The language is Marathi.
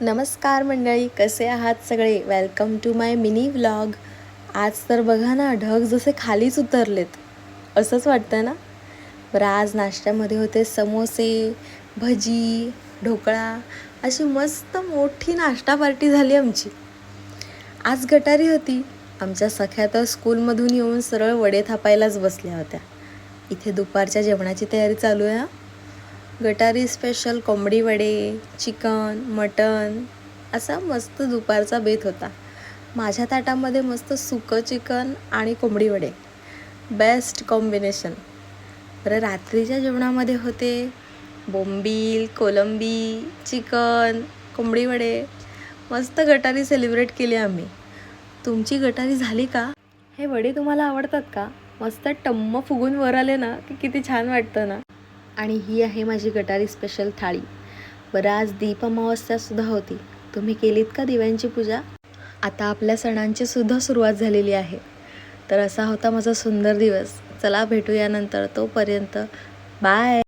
नमस्कार मंडळी, कसे आहात सगळे? Welcome to my mini vlog. आज तर बघा ना, ढग जसे खालीच उतरलेत असंच वाटतं ना. बरं, आज नाश्त्यामध्ये होते समोसे, भजी, ढोकळा. अशी मस्त मोठी नाश्ता पार्टी झाली आमची. आज गटारी होती. आमच्या सख्या तर स्कूलमधून येऊन सरळ वडे थापायलाच बसल्या होत्या. इथे दुपारच्या जेवणाची तयारी चालू आहे. गटारी स्पेशल कोंबडी वडे, चिकन, मटन असा मस्त दुपारचा बेत होता. माझ्या ताटामध्ये मस्त सुकं चिकन आणि कोंबडी वडे, बेस्ट कॉम्बिनेशन. बरं, रात्रीच्या जेवणामध्ये होते बोंबील, कोलंबी, चिकन, कोंबडी वडे. मस्त गटारी सेलिब्रेट केली आम्ही. तुमची गटारी झाली का? हे वडे तुम्हाला आवडतात का? मस्त टम्म फुगून वर आले ना की किती छान वाटतं ना. आणि ही आहे माझी गटारी स्पेशल थाळी. बरं, आज दीप अमावस्यासुद्धा होती. तुम्ही केलीत का दिव्यांची पूजा? आता आपल्या सणांची सुद्धा सुरुवात झालेली आहे. तर असा होता माझा सुंदर दिवस. चला भेटूया नंतर. तोपर्यंत बाय.